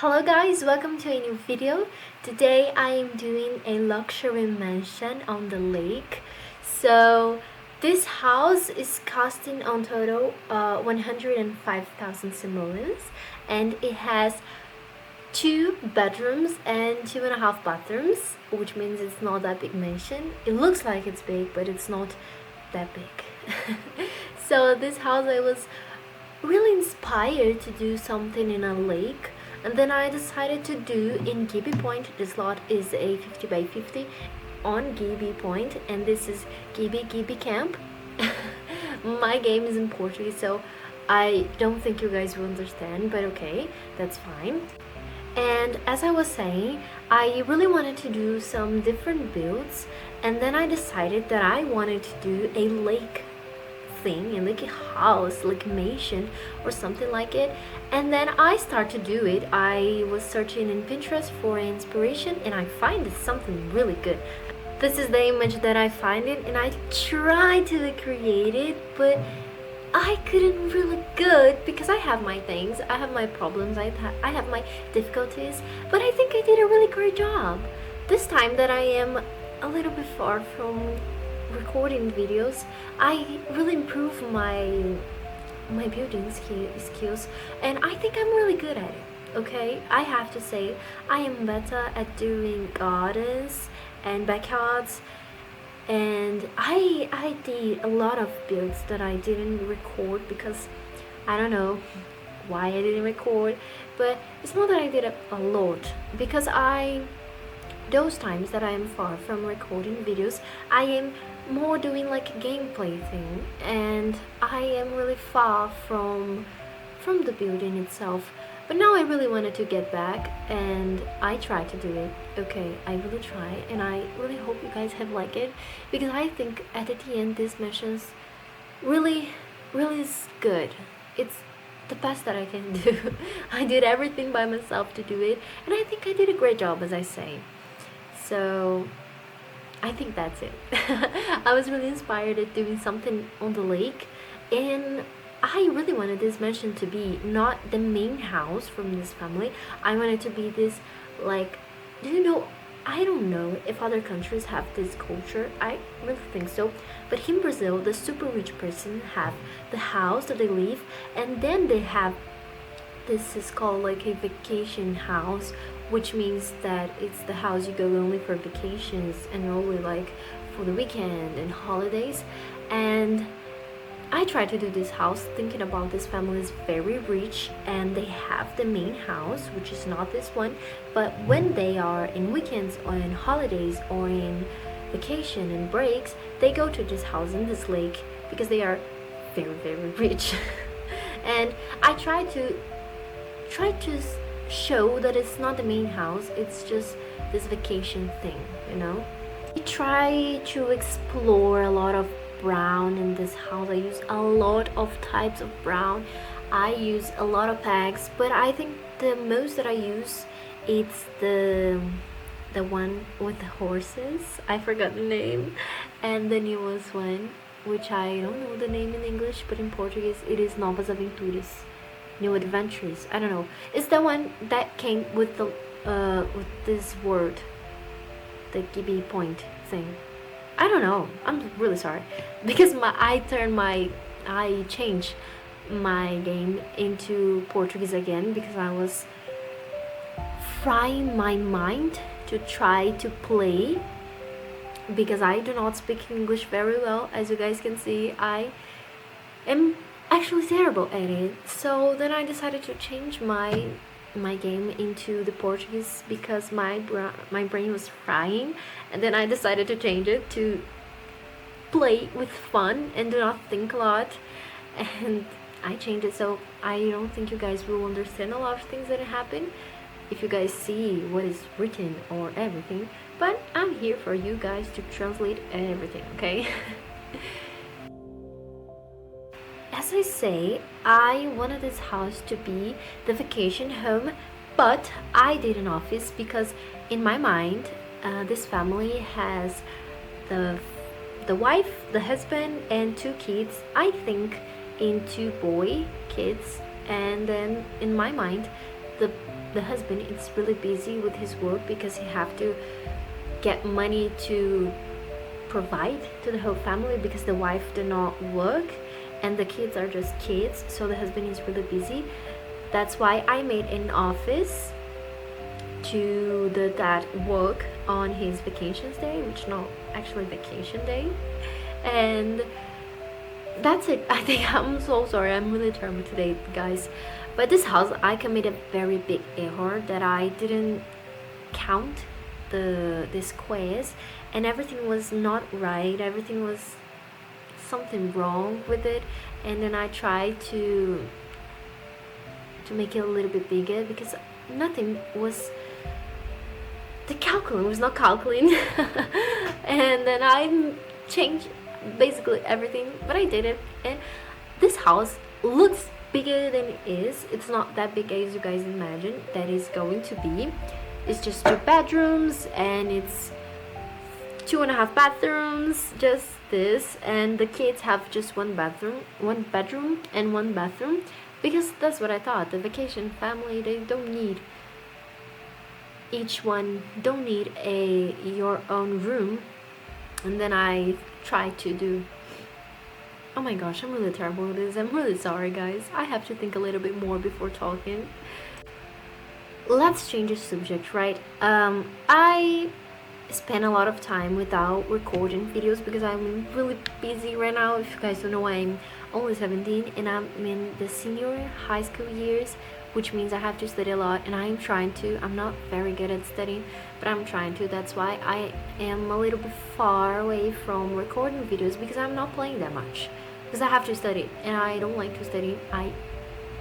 Hello guys, welcome to a new video. Today I am doing a luxury mansion on the lake. So this house is costing on total 105,000 simoleons, and it has 2 bedrooms and 2.5 bathrooms, which means it's not that big mansion. It looks like it's big, but it's not that big. So this house, I was really inspired to do something in a lake, and then I decided to do in Gibbi Point. This lot is a 50 by 50 on Gibbi Point, and this is Gibbi Camp. My game is in Portuguese, so I don't think you guys will understand, but okay, that's fine. And as I was saying, I really wanted to do some different builds, and then I decided that I wanted to do a lake thing, and like a house, like a mansion or something like it. And then I start to do it. I was searching in Pinterest for inspiration, and I find it something really good. This is the image that I find it, and I tried to recreate it, but I couldn't really good because I have my things, I have my problems, I have my difficulties, but I think I did a really great job. This time that I am a little bit far from recording videos, I really improve my building skills, and I think I'm really good at it. Okay, I have to say I am better at doing gardens and backyards, and I did a lot of builds that I didn't record because I don't know why I didn't record, but it's not that I did a lot, because those times that I am far from recording videos, I am more doing like a gameplay thing, and I am really far from the building itself. But now I really wanted to get back, and I try to do it. Okay, I really try, and I really hope you guys have liked it, because I think at the end this mission's really is good. It's the best that I can do. I did everything by myself to do it, and I think I did a great job, as I say. So I think that's it. I was really inspired at doing something on the lake, and I really wanted this mansion to be not the main house from this family. I wanted to be this, like, do you know, I don't know if other countries have this culture. I really think so. But in Brazil, the super rich person have the house that they live, and then they have, this is called like a vacation house, which means that it's the house you go only for vacations and only like for the weekend and holidays. And I tried to do this house thinking about this family is very rich, and they have the main house, which is not this one, but when they are in weekends or in holidays or in vacation and breaks, they go to this house in this lake because they are very rich. And I tried to show that it's not the main house, it's just this vacation thing, you know. I try to explore a lot of brown in this house. I use a lot of types of brown. I use a lot of packs, but I think the most that I use, it's the one with the horses. I forgot the name. And the newest one, which I don't know the name in English, but in Portuguese it is Novas Aventuras, New Adventures. I don't know. It's the one that came with the with this word, the Gibbi Point thing. I don't know. I'm really sorry, because I changed my game into Portuguese again, because I was frying my mind to try to play, because I do not speak English very well. As you guys can see, I am actually terrible at it. So then I decided to change my game into the Portuguese, because my brain was frying, and then I decided to change it to play with fun and do not think a lot, and I changed it. So I don't think you guys will understand a lot of things that happen if you guys see what is written or everything, but I'm here for you guys to translate everything, okay? As I say, I wanted this house to be the vacation home, but I did an office, because in my mind, this family has the wife, the husband, and 2 kids. I think in 2 boy kids, and then in my mind the husband is really busy with his work because he have to get money to provide to the whole family because the wife do not work and the kids are just kids, so the husband is really busy. That's why I made an office to the dad work on his vacation day, which not actually vacation day. And that's it. I think I'm so sorry, I'm really terrible today, guys. But this house, I committed a very big error that I didn't count the squares, and everything was not right. Everything was something wrong with it, and then I tried to make it a little bit bigger because nothing was, the calculator was not calculating. And then I changed basically everything, but I did it. And this house looks bigger than it is. It's not that big as you guys imagine that is going to be. It's just 2 bedrooms and it's 2.5 bathrooms, just this, and the kids have just one bedroom and one bathroom, because that's what I thought. The vacation family, they don't need, each one don't need your own room. And then I tried to do, oh my gosh, I'm really terrible at this. I'm really sorry, guys. I have to think a little bit more before talking. Let's change the subject, right? I spend a lot of time without recording videos because I'm really busy right now. If you guys don't know, I'm only 17 and I'm in the senior high school years, which means I have to study a lot, and I'm trying to. I'm not very good at studying, but I'm trying to. That's why I am a little bit far away from recording videos, because I'm not playing that much because I have to study and I don't like to study.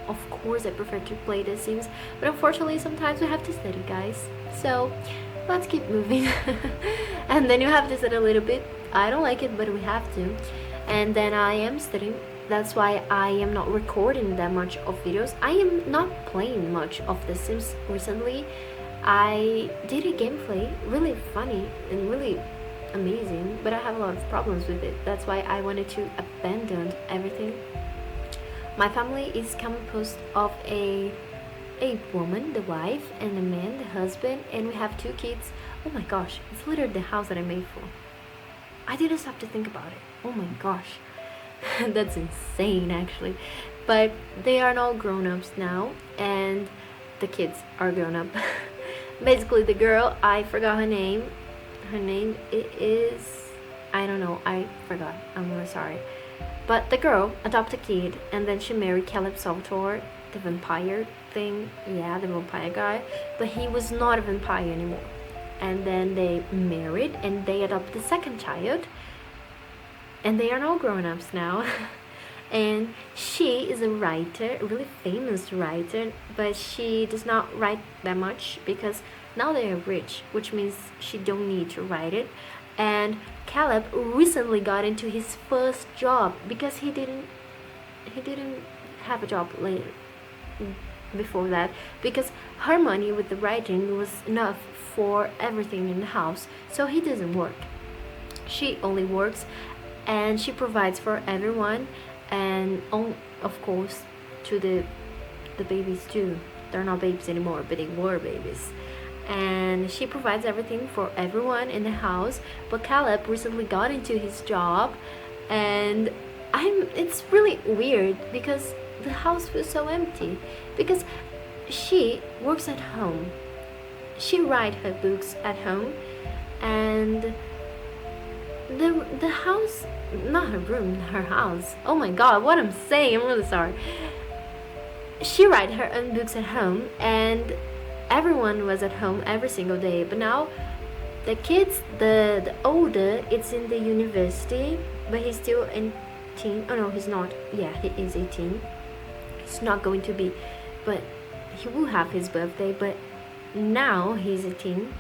Of course I prefer to play The Sims, but unfortunately sometimes we have to study, guys. So let's keep moving. And then you have to study a little bit. I don't like it, but we have to. And then I am studying. That's why I am not recording that much of videos. I am not playing much of The Sims recently. I did a gameplay, really funny and really amazing, but I have a lot of problems with it. That's why I wanted to abandon everything. My family is composed of a woman, the wife, and a man, the husband, and we have 2 kids. Oh my gosh, it's literally the house that I made for. I didn't stop to think about it. Oh my gosh. That's insane, actually. But they are all grown-ups now, and the kids are grown up. Basically, the girl, I forgot her name. Her name is, I don't know, I forgot. I'm really sorry. But the girl adopted a kid, and then she married Caleb Salvatore, the vampire thing. Yeah, the vampire guy. But he was not a vampire anymore. And then they married, and they adopted the second child. And they are all grown-ups now. And she is a writer, a really famous writer, but she does not write that much because now they are rich, which means she don't need to write it. And Caleb recently got into his first job because he didn't have a job later before that, because her money with the writing was enough for everything in the house, so he doesn't work. She only works, and she provides for everyone, and of course to the babies too. They're not babies anymore, but they were babies. And she provides everything for everyone in the house. But Caleb recently got into his job, and it's really weird because the house feels so empty, because she works at home, she writes her books at home, and the house, not her room, her house. Oh my god, what I'm saying, I'm really sorry. She writes her own books at home, and everyone was at home every single day. But now the kids, the older, it's in the university, but he's still 18. Oh no, he's not. Yeah, he is 18. He's not going to be, but he will have his birthday. But now he's 18,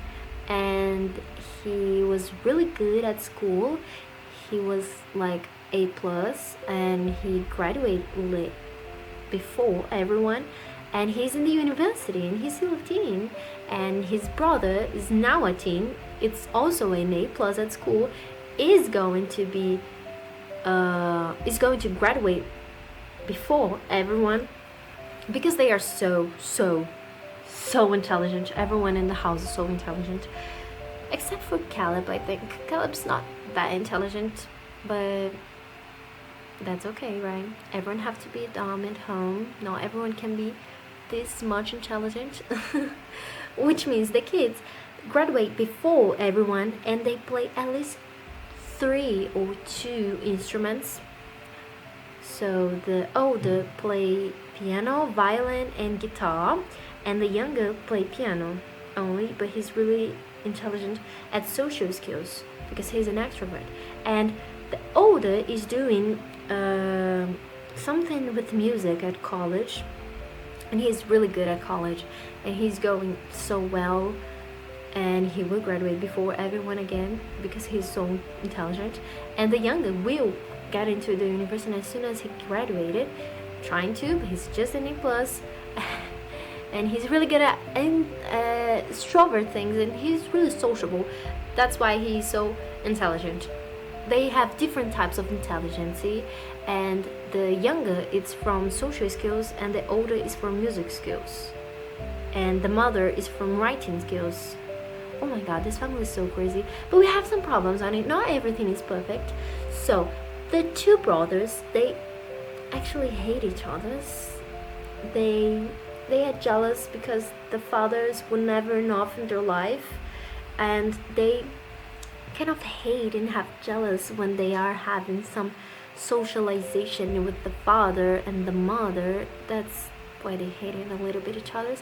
and he was really good at school. He was like A+, and he graduated before everyone. And he's in the university, and he's still a teen. And his brother is now a teen. It's also an A+ at school. Is going to graduate before everyone, because they are so so intelligent. Everyone in the house is so intelligent, except for Caleb. I think Caleb's not that intelligent, but that's okay, right? Everyone have to be dumb at home. Not everyone can be this much intelligent. Which means the kids graduate before everyone, and they play at least 3 or 2 instruments. So the older play piano, violin, and guitar, and the younger play piano only, but he's really intelligent at social skills because he's an extrovert. And the older is doing something with music at college, and he's really good at college, and he's going so well, and he will graduate before everyone again because he's so intelligent. And the younger will get into the university as soon as he graduated, trying to, but he's just an A plus. And he's really good at extrovert things, and he's really sociable. That's why he's so intelligent. They have different types of intelligence, and the younger it's from social skills, and the older is from music skills, and the mother is from writing skills. Oh my god, this family is so crazy. But we have some problems on it. Not everything is perfect. So the 2 brothers, they actually hate each other. They are jealous because the fathers were never enough in their life, and they kind of hate and have jealous when they are having some socialization with the father and the mother. That's why they hate it a little bit each other.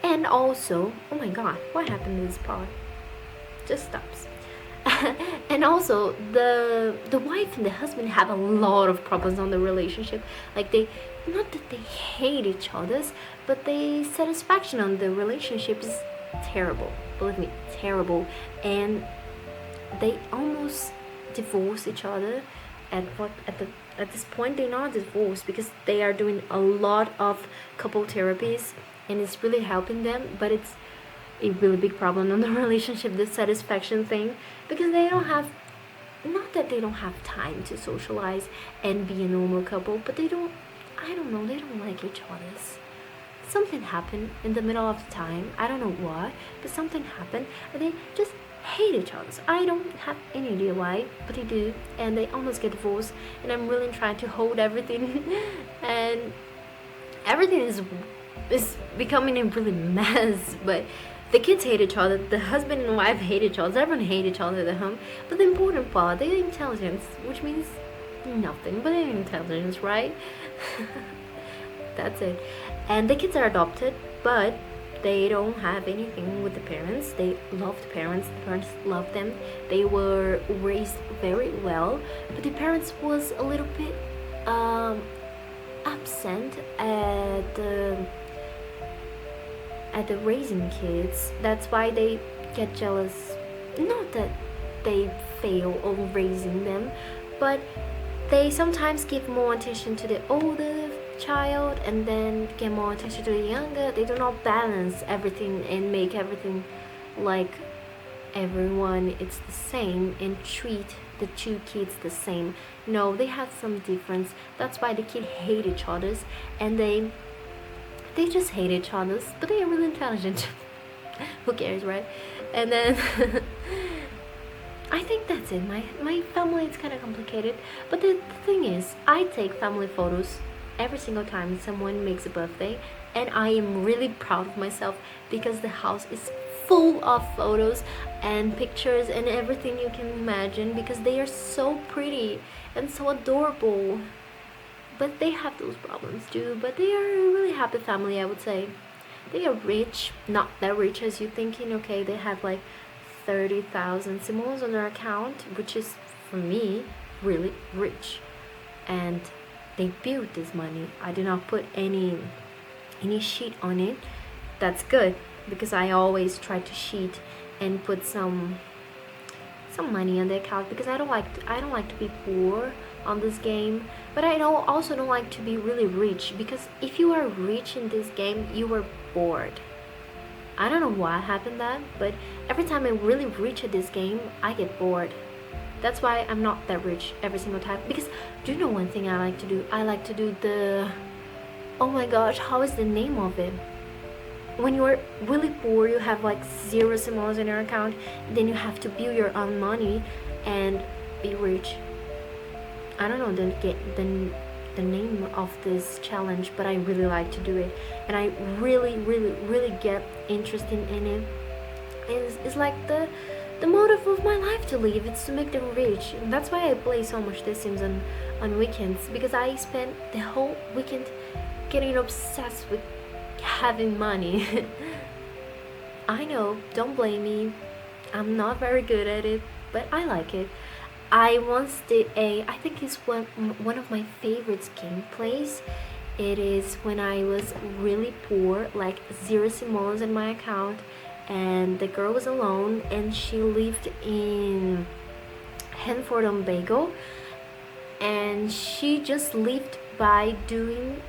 And also, oh my god, what happened to this part? Just stops. And also the wife and the husband have a lot of problems on the relationship. Like, they, not that they hate each other, but the satisfaction on the relationship is terrible. Believe me, terrible. And they almost divorce each other. At this point, they're not divorced because they are doing a lot of couple therapies, and it's really helping them. But it's a really big problem in the relationship, the satisfaction thing, because they don't have, not that they don't have time to socialize and be a normal couple, but they don't, I don't know, they don't like each other. Something happened in the middle of the time, I don't know why, but something happened, and they just hate each other. I don't have any idea why, but they do, and they almost get divorced, and I'm really trying to hold everything, and everything is becoming a really mess. But the kids hate each other, the husband and wife hate each other, everyone hate each other at home. But the important part, they're intelligence, which means nothing, but they're intelligence, right? That's it. And the kids are adopted, but they don't have anything with the parents. They love the parents love them. They were raised very well, but the parents was a little bit absent at the raising kids. That's why they get jealous. Not that they fail on raising them, but they sometimes give more attention to the older child and then get more attention to the younger. They do not balance everything and make everything like everyone it's the same and treat the 2 kids the same. No, they have some difference. That's why the kids hate each other, and they just hate each other, but they are really intelligent. Who cares, right? And then I think that's it. My family is kind of complicated, but the thing is, I take family photos every single time someone makes a birthday, and I am really proud of myself because the house is full of photos and pictures and everything you can imagine, because they are so pretty and so adorable. But they have those problems too, but they are a really happy family, I would say. They are rich, not that rich as you're thinking. Okay, they have like 30,000 simoleons on their account, which is, for me, really rich. And they built this money. I did not put any sheet on it. That's good, because I always try to sheet and put some money on the account, because I don't like to be poor on this game, but I also don't like to be really rich, because if you are rich in this game, you are bored. I don't know why happened that, but every time I'm really rich at this game, I get bored. That's why I'm not that rich every single time. Because do you know one thing I like to do? I like to do the, oh my gosh, how is the name of it? when you're really poor, you have like zero simoleons in your account, then you have to build your own money and be rich. I don't know the name of this challenge, but I really like to do it, and I really get interested in it. It's like the motive of my life to live. It's to make them rich, and that's why I play so much The Sims on weekends, because I spend the whole weekend getting obsessed with having money. I know, don't blame me. I'm not very good at it, but I like it. I once did I think it's one of my favorite gameplays. It is when I was really poor, like zero simoleons in my account, and the girl was alone, and she lived in Hanford on Bagel, and she just lived by doing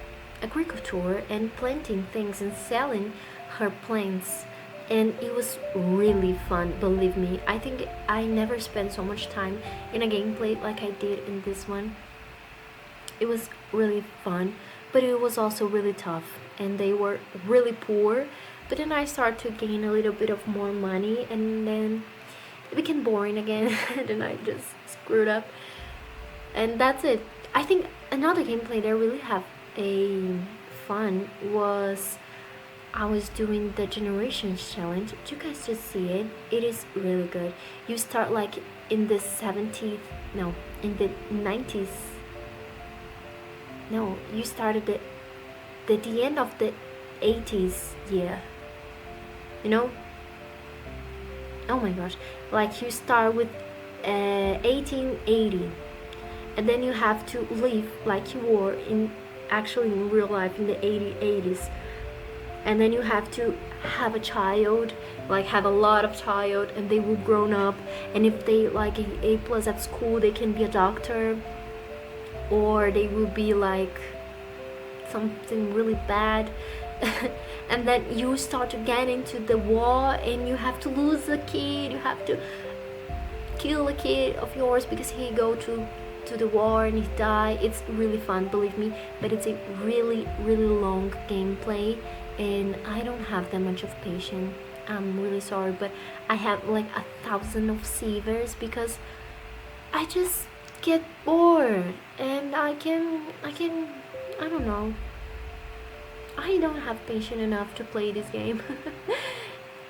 agriculture and planting things and selling her plants, and it was really fun, believe me. I think I never spent so much time in a gameplay like I did in this one. It was really fun, but it was also really tough, and they were really poor. But then I started to gain a little bit of more money, and then it became boring again. Then I just screwed up, and that's it. I think another gameplay that I really have a fun was I was doing the Generations challenge. You guys just see it. It is really good. You start like in the 70s, no, in the 90s. No, you started the end of the 80s, yeah. You know? Oh my gosh. Like you start with 1880, and then you have to live like you were in real life in the 80s, and then you have to have a child, like have a lot of child, and they will grown up, and if they like a plus at school, they can be a doctor, or they will be like something really bad. And then you start to get into the war, and you have to lose a kid, you have to kill a kid of yours because he go to the war and he die. It's really fun, believe me, but it's a really long gameplay, and I don't have that much of patience. I'm really sorry, but I have like 1,000 of savers because I just get bored, and I don't know, I don't have patience enough to play this game.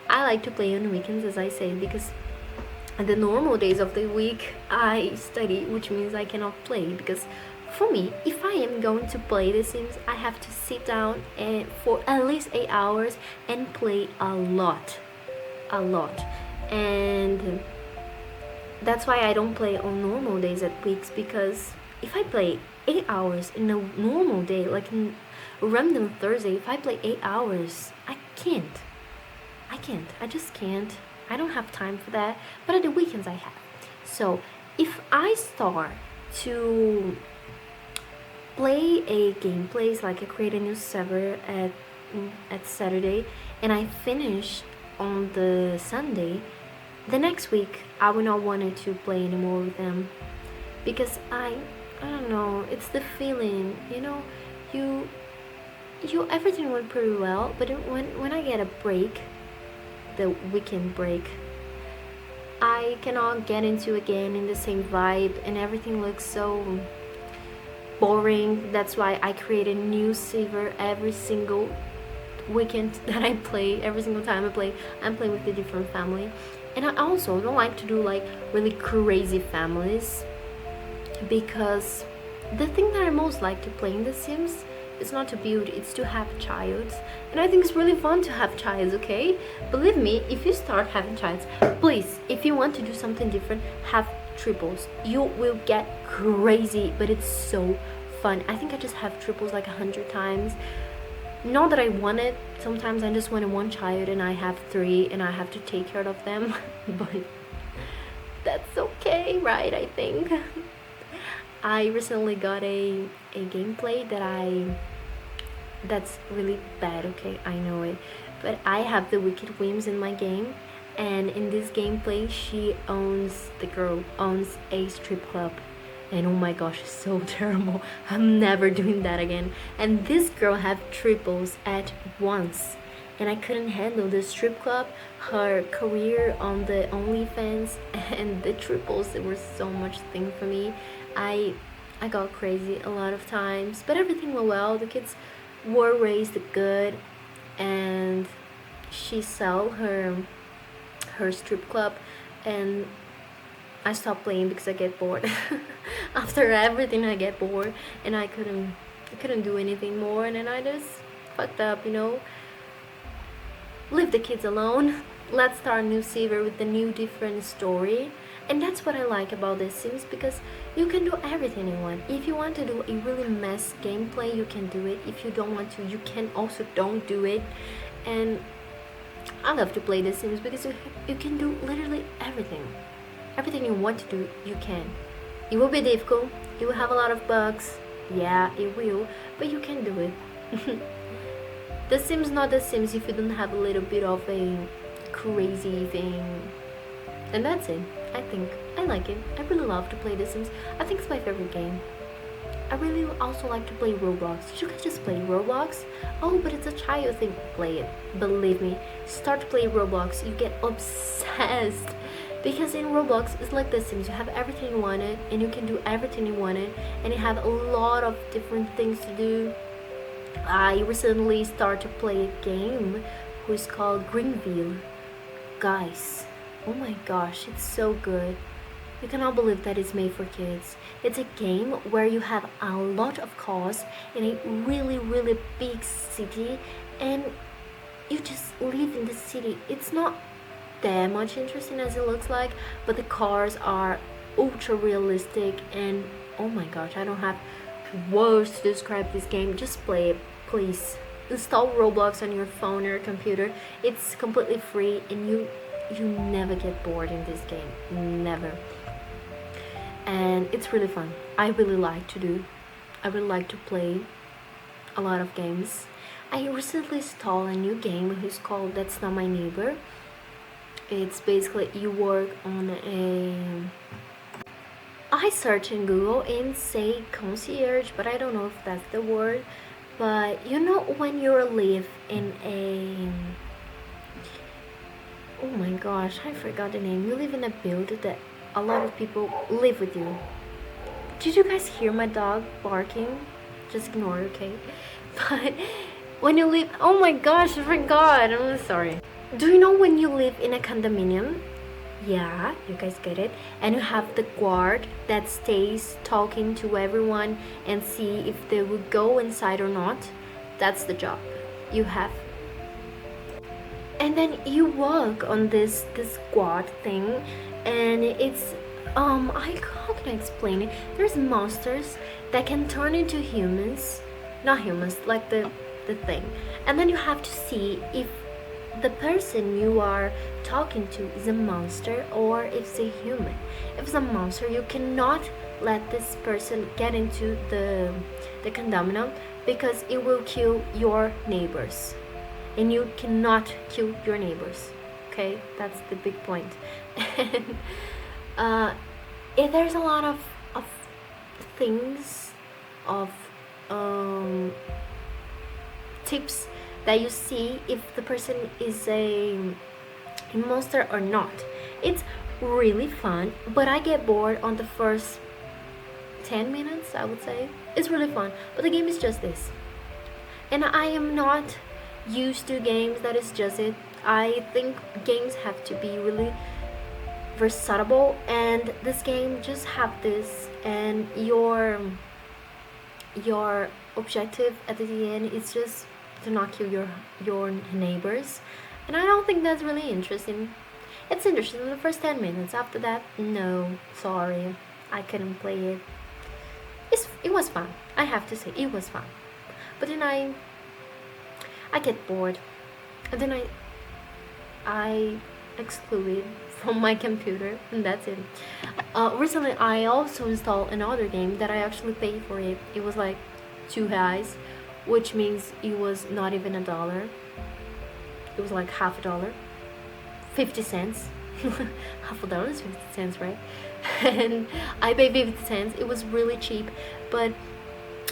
I like to play on weekends, as I said, because the normal days of the week I study, which means I cannot play. Because for me, if I am going to play The Sims, I have to sit down and for at least 8 hours and play a lot, and that's why I don't play on normal days at weeks. Because if I play 8 hours in a normal day, like in random Thursday, if I play 8 hours, I just can't. I don't have time for that, but at the weekends I have. So if I start to play a gameplays, like I create a new server at Saturday, and I finish on the Sunday, the next week I will not want to play anymore with them, because I don't know, it's the feeling, you everything went pretty well, but when I get a break, the weekend break, I cannot get into again in the same vibe, and everything looks so boring. That's why I create a new server every single weekend that I play. Every single time I'm playing with a different family. And I also don't like to do like really crazy families, because the thing that I most like to play in The Sims, it's not to build, it's to have childs. And I think it's really fun to have childs, okay? Believe me, if you start having childs, please, if you want to do something different, have triples. You will get crazy, but it's so fun. I think I just have triples like 100 times. Not that I want it. Sometimes I just want one child and I have 3 and I have to take care of them. But that's okay, right? I think. I recently got a gameplay that's really bad, okay, I know it, but I have the Wicked Whims in my game, and in this gameplay the girl owns a strip club, and oh my gosh, it's so terrible. I'm never doing that again. And this girl have triples at once, and I couldn't handle the strip club, her career on the OnlyFans, and the triples. It was so much thing for me. I I got crazy a lot of times, but everything went well. The kids were raised good, and she sell her strip club, and I stopped playing because I get bored. After everything, I get bored, and I couldn't do anything more, and then I just fucked up, leave the kids alone. Let's start a new server with a new different story. And that's what I like about The Sims, because you can do everything you want. If you want to do a really mess gameplay, you can do it. If you don't want to, you can also don't do it. And I love to play The Sims because you can do literally everything. Everything you want to do, you can. It will be difficult. You will have a lot of bugs. Yeah, it will. But you can do it. The Sims not The Sims if you don't have a little bit of a crazy thing. And that's it. I think I like it. I really love to play The Sims. I think it's my favorite game. I really also like to play Roblox. You guys just play Roblox? Oh, but it's a child thing. Play it. Believe me. Start to play Roblox. You get obsessed. Because in Roblox, it's like The Sims. You have everything you wanted, and you can do everything you wanted, and you have a lot of different things to do. I recently started to play a game which is called Greenville. Guys, oh my gosh, it's so good. You cannot believe that it's made for kids. It's a game where you have a lot of cars in a really, really big city, and you just live in the city. It's not that much interesting as it looks like, but the cars are ultra realistic, and oh my gosh, I don't have words to describe this game. Just play it, please. Install Roblox on your phone or computer. It's completely free, and you never get bored in this game. Never. And it's really fun. I really like to play a lot of games. I recently installed a new game who's called That's Not My Neighbor. It's basically you work on I search in Google and say concierge, but I don't know if that's the word. But when you live in a, oh my gosh, I forgot the name. You live in a building that a lot of people live with you. Did you guys hear my dog barking? Just ignore it, okay? But when you live, oh my gosh, I forgot. I'm sorry. Do you know when you live in a condominium? Yeah, you guys get it. And you have the guard that stays talking to everyone and see if they will go inside or not. That's the job you have. And then you work on this guard thing, and it's how can I explain it? There's monsters that can turn into humans, not humans, like the thing. And then you have to see if the person you are talking to is a monster or if it's a human. If it's a monster, you cannot let this person get into the condominium because it will kill your neighbors, and you cannot kill your neighbors. Okay, that's the big point. And there's a lot of things, of tips that you see if the person is a monster or not. It's really fun, but I get bored on the first 10 minutes, I would say. It's really fun, but the game is just this. And I am not used to games that is just it. I think games have to be really versatile, and this game just have this, and your objective at the end is just to not kill your neighbors. And I don't think that's really interesting. It's interesting in the first 10 minutes. After that, no, sorry, I couldn't play it. It was fun, I have to say, it was fun. But then I get bored, and then I exclude it from my computer, and that's it. Recently, I also installed another game that I actually paid for it. It was like $2, which means it was not even $1. It was like half a dollar, 50 cents. Half a dollar is 50 cents, right? And I paid 50 cents. It was really cheap, but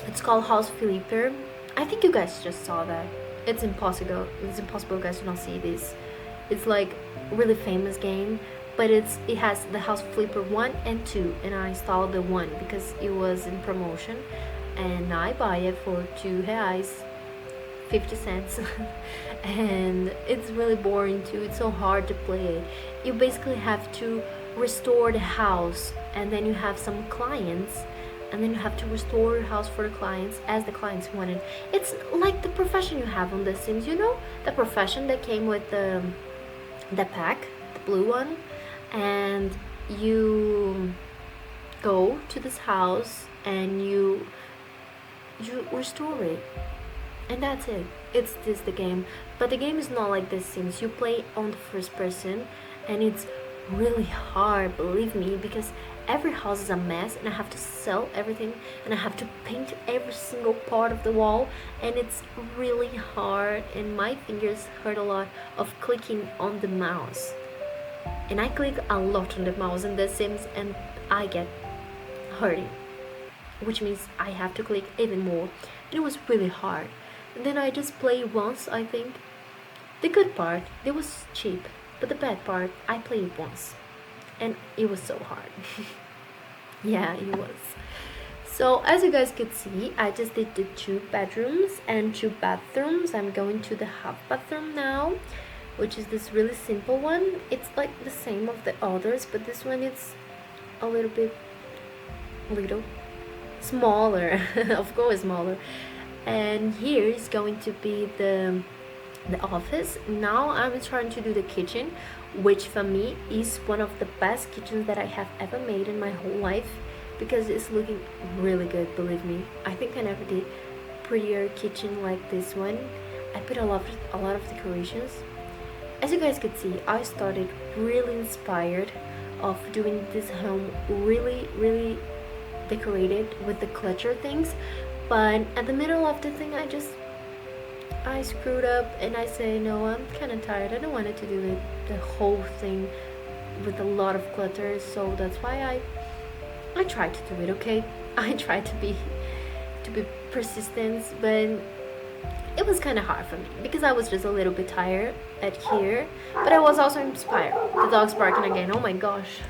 it's called House Flipper. I think you guys just saw that. It's impossible guys to not see this. It's like really famous game, but it has the House Flipper 1 and 2, and I installed the 1 because it was in promotion, and I buy it for 2 reais 50 cents. And it's really boring too. It's so hard to play it. You basically have to restore the house, and then you have some clients, and then you have to restore your house for the clients as the clients wanted. It's like the profession you have on The Sims, you know, the profession that came with the pack, the blue one, and you go to this house and you restore it, and that's it. It's this the game, but the game is not like The Sims. You play on the first person, and it's really hard, believe me, because every house is a mess, and I have to sell everything, and I have to paint every single part of the wall, and it's really hard, and my fingers hurt a lot of clicking on the mouse, and I click a lot on the mouse in The Sims, and I get hurting, which means I have to click even more. And it was really hard. And then I just played once, I think. The good part, it was cheap, but the bad part, I played once, and it was so hard. Yeah, it was. So as you guys could see, I just did the 2 bedrooms and 2 bathrooms. I'm going to the half bathroom now, which is this really simple one. It's like the same of the others, but this one is a little smaller. Of course smaller. And here is going to be the office. Now I'm trying to do the kitchen, which for me is one of the best kitchens that I have ever made in my whole life, because it's looking really good, believe me. I think I never did prettier kitchen like this one. I put a lot of decorations. As you guys could see, I started really inspired of doing this home really decorated with the clutter things, but at the middle of the thing I screwed up, and I say no, I'm kind of tired. I don't want to do it the whole thing with a lot of clutter, so that's why I tried to do it. Okay, I tried to be persistent, but it was kind of hard for me because I was just a little bit tired at here, but I was also inspired. The dog's barking again. Oh my gosh,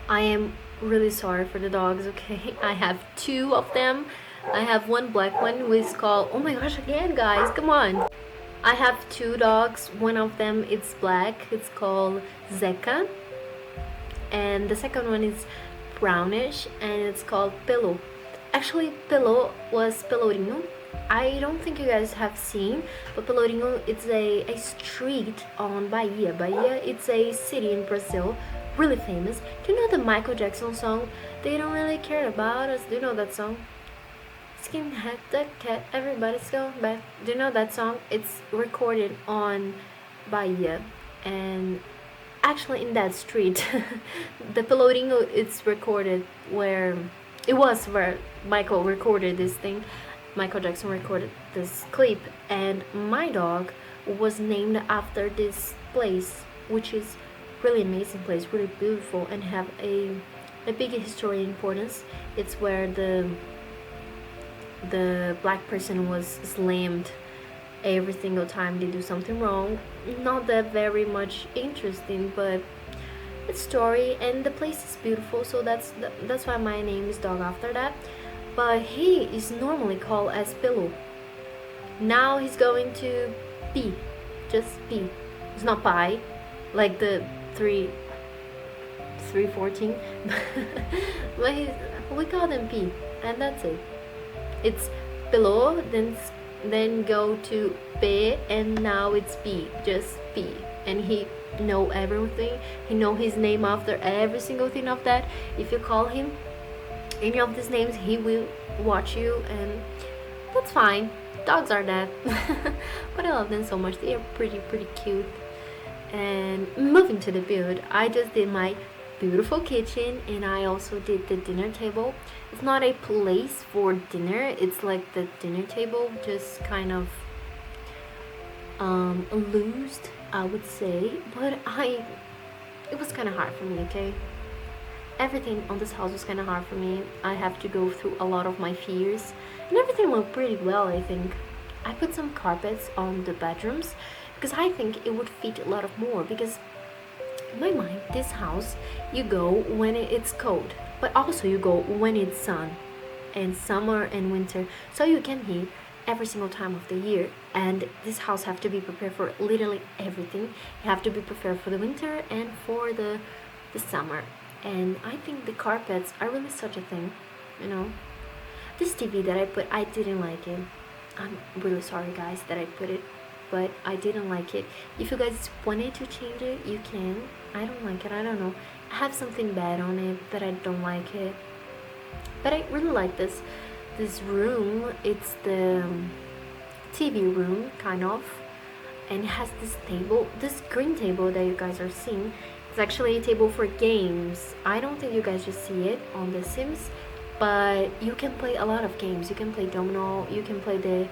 I am really sorry for the dogs. Okay, I have 2 of them. I have one black one who is called, oh my gosh, again guys, come on. I have 2 dogs. One of them is black, it's called Zeca, and the second one is brownish, and it's called Pelo. Actually, Pelo was Pelourinho. I don't think you guys have seen, but Pelourinho, it's a street on Bahia. Bahia, it's a city in Brazil, really famous. Do you know the Michael Jackson song, They Don't Really Care About Us? Do you know that song? Skinhead, the cat, everybody's going back. Do you know that song? It's recorded on Bahia, and actually in that street, the Pelourinho, it's recorded where Michael recorded this thing. Michael Jackson recorded this clip, and my dog was named after this place, which is really amazing place, really beautiful, and have a big history importance. It's where the black person was slammed every single time they do something wrong. Not that very much interesting, but it's story, and the place is beautiful, so that's why my name is dog after that. But he is normally called as Pelo. Now he's going to P, just P. It's not pi, like the 314. But we call them P, and that's it. It's Pelo, then go to P, and now it's P, just P. And he know everything. He know his name after every single thing of that. If you call him any of these names, he will watch you, and that's fine. Dogs are that. But I love them so much. They are pretty cute. And moving to the build, I just did my beautiful kitchen, and I also did the dinner table. It's not a place for dinner, it's like the dinner table, just kind of loose, I would say, but it was kind of hard for me. Okay, everything on this house was kind of hard for me. I have to go through a lot of my fears, and everything went pretty well, I think. I put some carpets on the bedrooms because I think it would fit a lot of more, because in my mind this house, you go when it's cold, but also you go when it's sun and summer and winter, so you can heat every single time of the year. And this house have to be prepared for literally everything. You have to be prepared for the winter and for the summer. And I think the carpets are really such a thing, you know. This TV that I put, I didn't like it. I'm really sorry guys that I put it, but I didn't like it. If you guys wanted to change it, you can. I don't like it. I don't know, I have something bad on it that I don't like it. But I really like this room. It's the TV room kind of, and it has this table, this green table that you guys are seeing. It's actually a table for games. I don't think you guys just see it on The Sims, but you can play a lot of games. You can play domino, you can play the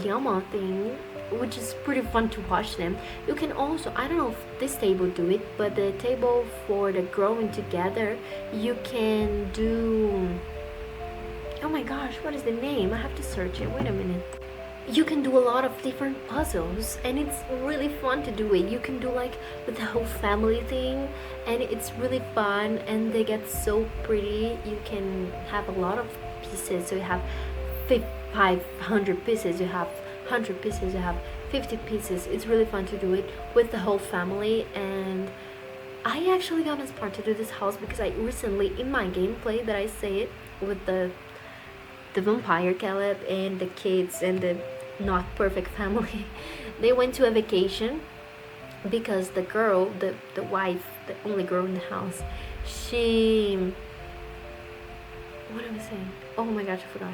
llama thing, which is pretty fun to watch them. You can also, I don't know if this table do it, but the table for the growing together, you can do, oh my gosh, what is the name? I have to search it, wait a minute. You can do a lot of different puzzles, and it's really fun to do it. You can do like with the whole family thing, and it's really fun, and they get so pretty. You can have a lot of pieces, so you have 500 pieces, you have 100 pieces, you have 50 pieces. It's really fun to do it with the whole family. And I actually got inspired to do this house because I recently, in my gameplay that I say it, with the vampire Caleb and the kids and the not perfect family, they went to a vacation because the girl, the wife, the only girl in the house, she, what am I saying? Oh my gosh, I forgot.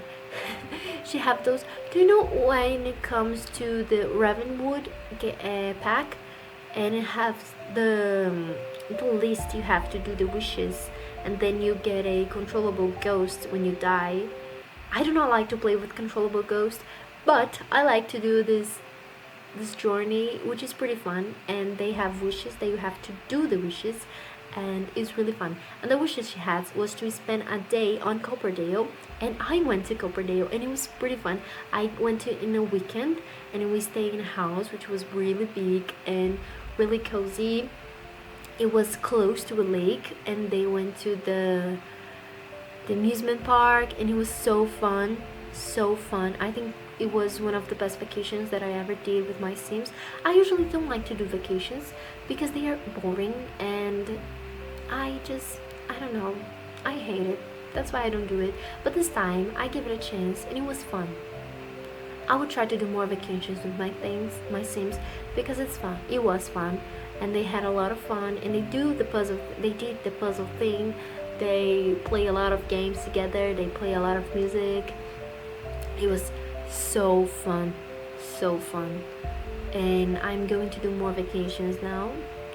She have those, do you know when it comes to the Ravenwood pack, and it has the list, you have to do the wishes, and then you get a controllable ghost when you die. I do not like to play with controllable ghosts, but I like to do this journey, which is pretty fun. And they have wishes that you have to do the wishes, and it's really fun. And the wishes she had was to spend a day on Copperdale, and I went to Copperdale, and it was pretty fun. I went to in a weekend, and we stayed in a house which was really big and really cozy. It was close to a lake, and they went to the amusement park, and it was so fun, so fun. I think it was one of the best vacations that I ever did with my Sims. I usually don't like to do vacations because they are boring, and I don't know, I hate it. That's why I don't do it. But this time I gave it a chance, and it was fun. I would try to do more vacations with my Sims, because it's fun. It was fun, and they had a lot of fun, and they did the puzzle thing. They play a lot of games together, they play a lot of music. It was so fun, so fun. And I'm going to do more vacations now.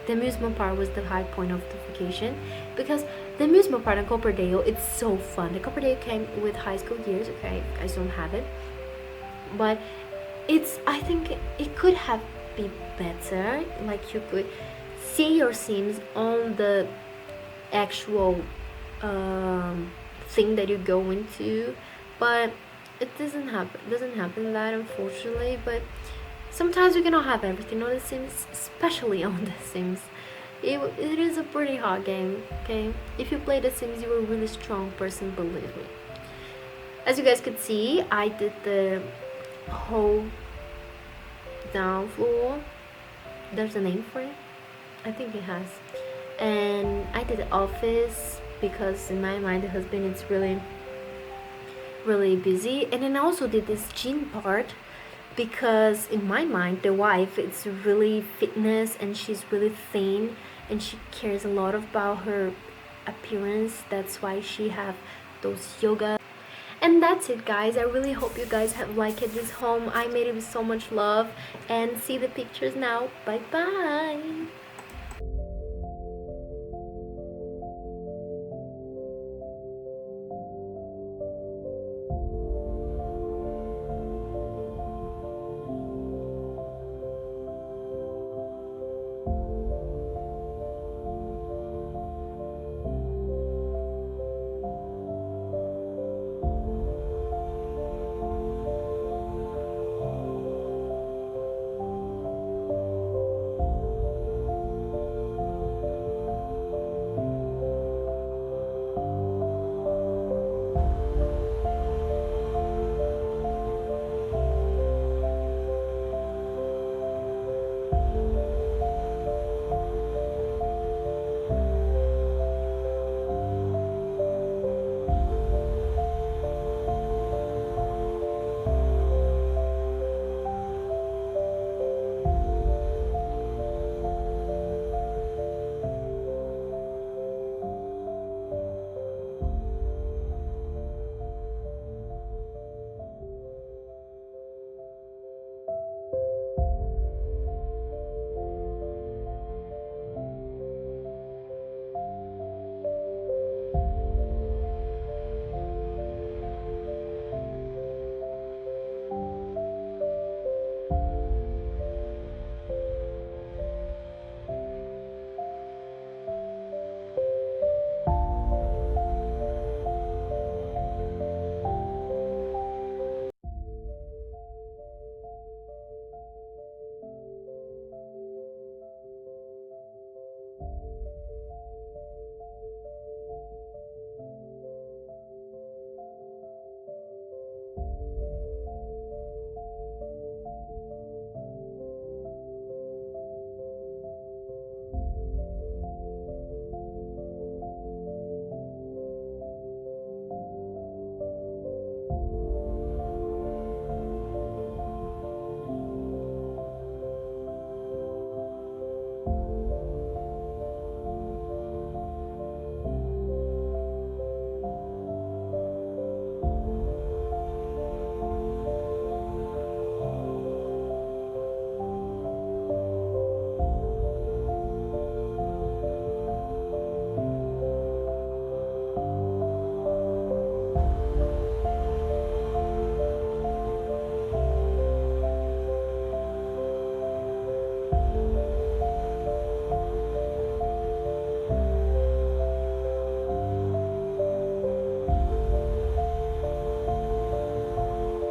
The amusement park was the high point of the vacation, because the amusement park in Copperdale, it's so fun. The Copperdale came with high school years, okay, I don't have it, but I think it could have been better. Like, you could see your Sims on the actual thing that you go into, but it doesn't happen that, unfortunately. But sometimes we cannot have everything on The Sims, especially on The Sims. It is a pretty hard game, okay? If you play The Sims, you're a really strong person, believe me. As you guys could see, I did the whole down floor. There's a name for it, I think it has. And I did the office, because in my mind the husband is really busy. And then I also did this gym part, because in my mind the wife, it's really fitness, and she's really thin, and she cares a lot about her appearance. That's why she have those yoga. And that's it, guys. I really hope you guys have liked this home. I made it with so much love, and see the pictures now. Bye bye.